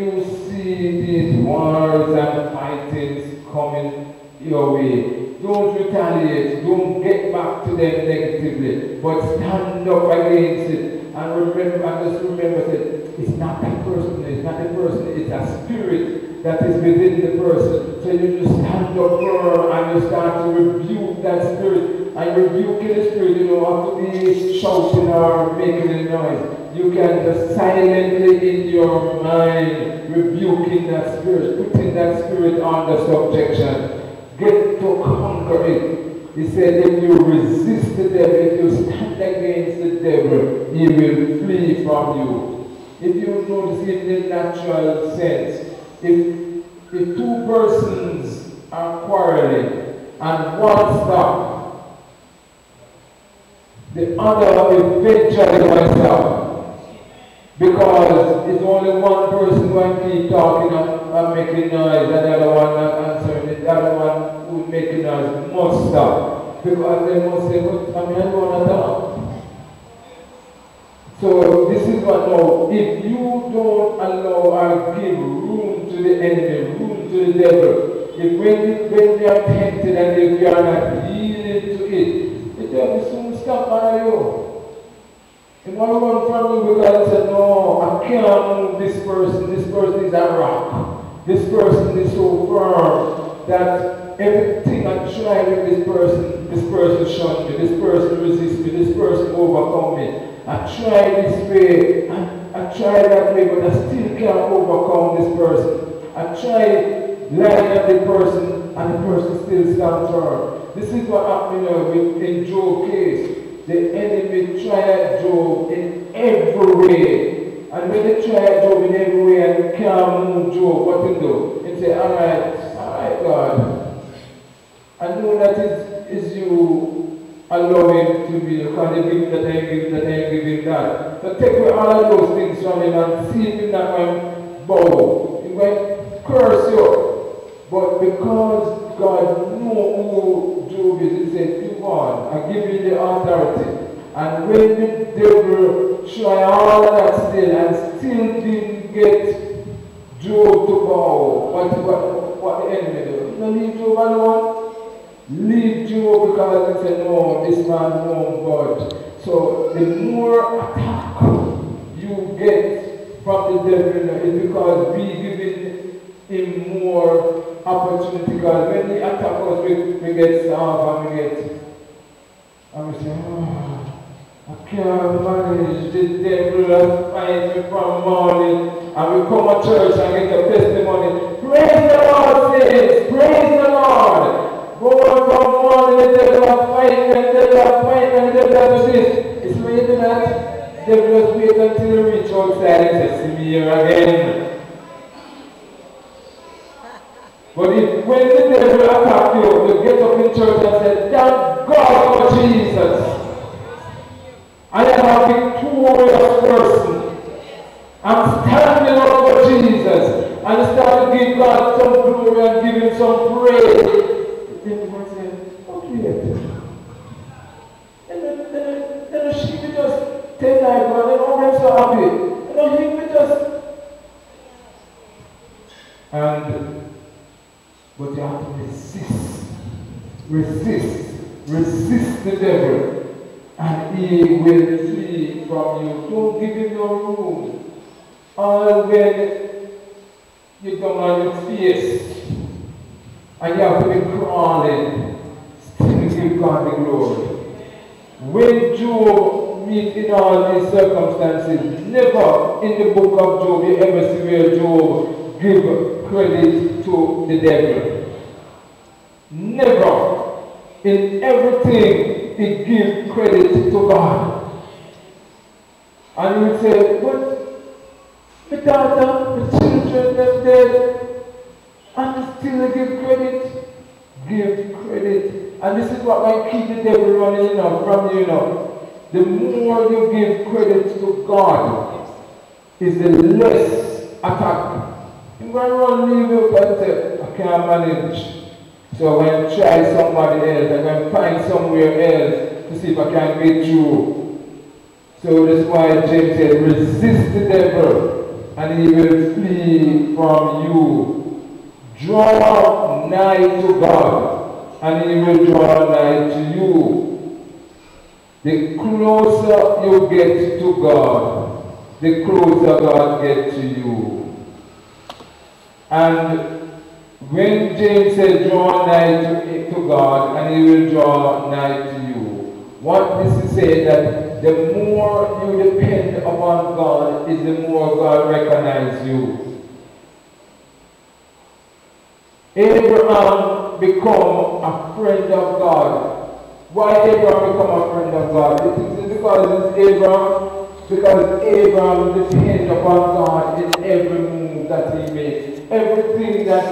you see these wars and fightings coming your way, don't retaliate, don't get back to them negatively, but stand up against it. And remember, and just remember that it's not that person, it's a spirit that is within the person. So you just stand up firm and you start to rebuke that spirit. And rebuking the spirit, you don't have to be shouting or making a noise. You can just silently in your mind rebuking that spirit, putting that spirit under subjection. Get to conquer it. He said if you resist the devil, if you stand against the devil, he will flee from you. If you notice in the natural sense, if two persons are quarreling and one stops, the other eventually will stop. Because it's only one person who can keep talking and making noise, and the other one not answering it, the other one who is making noise must stop. Because they must say, but I don't want to talk. So this is what now, if you don't allow or give room to the enemy, room to the devil, if when you are tempted and if you are not yielding to it, the devil soon stop on you. He want to run from you because he said, no, I can't move this person is a rock. This person is so firm that everything I try with this person shun me, this person resist me, this person overcome me. I try this way, I try that way, but I still can't overcome this person. I try lying at the person, and the person still stands firm. This is what happened in Job's case. The enemy tried Job in every way. And when they tried Job in every way and can't move Job, what to do? He say, all right, God. I know that is you allowing to be, because they give that, they give that. So take away all of those things from him and see if he's not going to bow. He's going to curse you. But because God knows who Job is, he said, you on, I give you the authority. And when the devil tried all that still and still didn't get Job to bow, what the enemy do? You leave Job alone? Leave Job, because he said, no, this man won't God. So the more attack you get from the devil is because we giving him more opportunity. Because when he attacks us, we get soft and we say, oh, I can't manage, the devil has fight me from morning, and we come to church and get a testimony. Praise the Lord, saints, praise the Lord. Go on from morning, the devil has fight me, the devil has fight me, the devil has this. It's when you do that, the devil just wait until you reach outside and say, see me here again. But when the devil attacks you, you get up in church and say, thank God for Jesus. I am a victorious person. I'm standing up for Jesus. And start to give God some glory and give him some praise. The devil might say, okay. Then she will just take life and then I'm so happy. And then he will just... But you have to resist the devil, and he will flee from you. Don't give him no room. All when you come on your face, and you have to be crawling, still give God the glory. When Job meets in all these circumstances, never in the book of Job you ever see where Job give credit to the devil. Never. In everything, he gives credit to God. And you would say, but the daughter, the children, they're dead, and still give credit. Give credit. And this is what might keep the devil running from you. The more you give credit to God, is the less attack. You're going to run leave you and say, I can't manage. So I'm going to try somebody else. I'm going to find somewhere else to see if I can get through. So that's why James said, resist the devil and he will flee from you. Draw nigh to God, and he will draw nigh to you. The closer you get to God, the closer God gets to you. And when James said, draw nigh to God, and he will draw nigh to you, what this is saying that the more you depend upon God, is the more God recognizes you. Abraham become a friend of God. Why Abraham become a friend of God? It is because Abraham depends upon God in every move that he makes. Everything that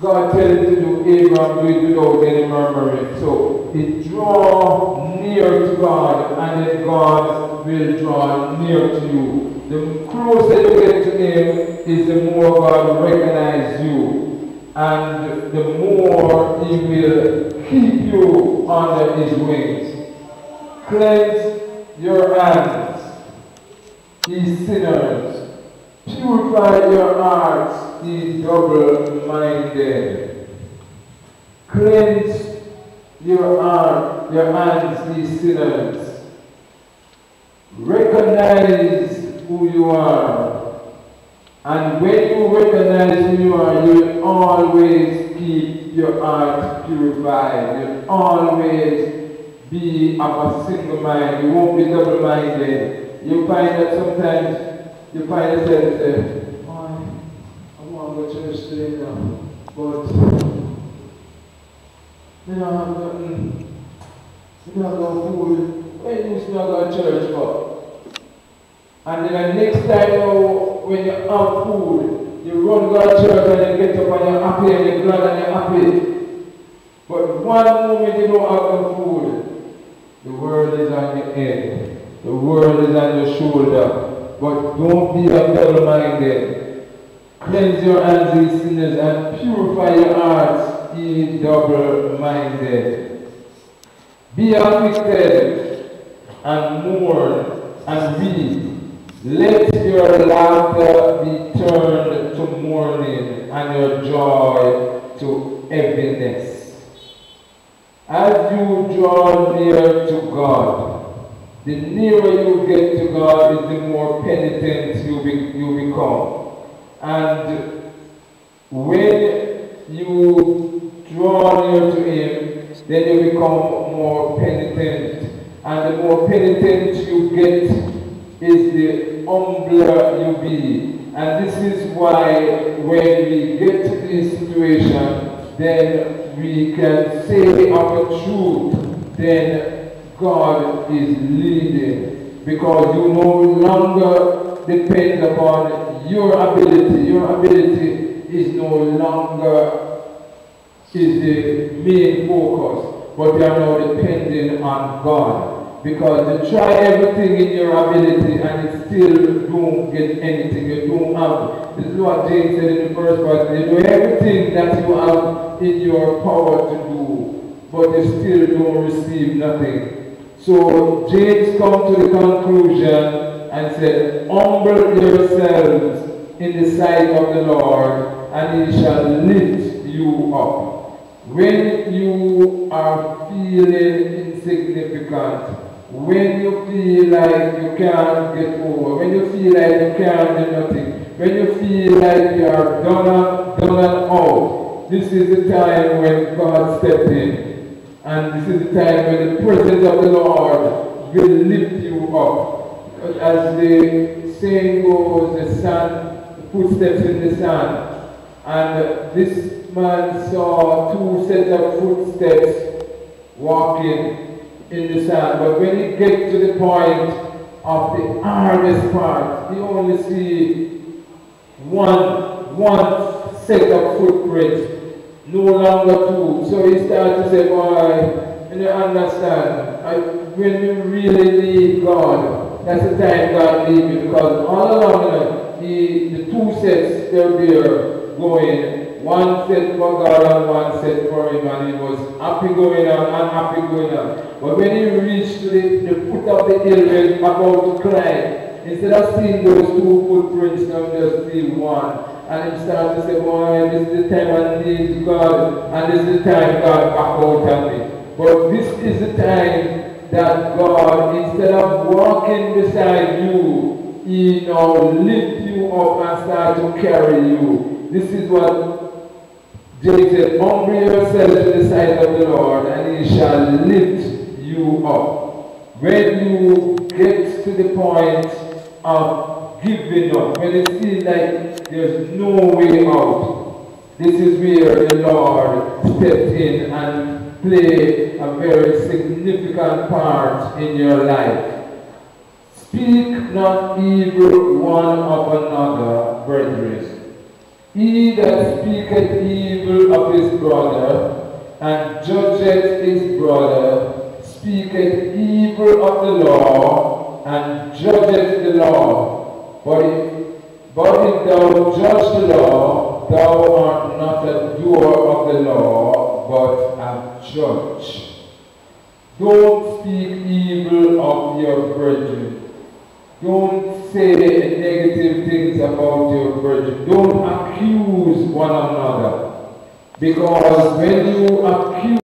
God tells him to do, Abraham do it without any murmuring. So he draw near to God, and then God will draw near to you. The closer you get to him, is the more God will recognize you, and the more he will keep you under his wings. Cleanse your hands, ye sinners. Purify your hearts, ye double-minded. Cleanse your hands, ye sinners. Recognize who you are. And when you recognize who you are, you will always keep your heart purified. You'll always be of a single mind. You won't be double-minded. You find that sometimes you find yourself say, I want to go to church today now, but I don't have nothing. I don't have no food. When you used to go to church for? And then the next time when you have food, you run to church and you get up and you're happy and you're glad and you're happy. But one moment you don't have no food, the world is on your head. The world is on your shoulder. But don't be double-minded. Cleanse your hands, ye sinners, and purify your hearts, ye double-minded. Be afflicted, and mourn, and weep. Let your laughter be turned to mourning, and your joy to heaviness. As you draw near to God, the nearer you get to God, is the more penitent you become. And when you draw near to him, then you become more penitent. And the more penitent you get, is the humbler you be. And this is why when we get to this situation, then we can say of the truth, then God is leading, because you no longer depend upon your ability. Your ability is no longer the main focus, but you are now depending on God. Because you try everything in your ability and it still don't get anything. You don't have. This is what James said in the first verse. You do everything that you have in your power to do, but you still don't receive nothing. So James come to the conclusion and said, humble yourselves in the sight of the Lord, and he shall lift you up. When you are feeling insignificant, when you feel like you can't get over, when you feel like you can't do nothing, when you feel like you are done and out, this is the time when God steps in. And this is the time when the presence of the Lord will lift you up. As the saying goes, the footsteps in the sand. And this man saw two sets of footsteps walking in the sand. But when he gets to the point of the hardest part, he only sees one set of footprints. No longer two. So he started to say, boy, you understand, when you really need God, that's the time God leaves you, because all along the two sets, they're there going, one set for God and one set for him, and he was happy going on and happy going on. But when he reached to the foot of the hill, he was about to climb, Instead of seeing those two footprints, now just see one. And he starts to say, boy, this is the time I need God, and this is the time God back out at me. But this is the time that God, instead of walking beside you, He now lift you up and start to carry you. This is what James said, humble yourself to the sight of the Lord, and He shall lift you up. When you get to the point of giving up, when it seems like there's no way out, this is where the Lord stepped in and played a very significant part in your life. Speak not evil one of another, brethren. He that speaketh evil of his brother, and judgeth his brother, speaketh evil of the law, and judgeth the law. But if thou judge the law, thou art not a doer of the law, but a judge. Don't speak evil of your brethren. Don't say negative things about your brethren. Don't accuse one another. Because when you accuse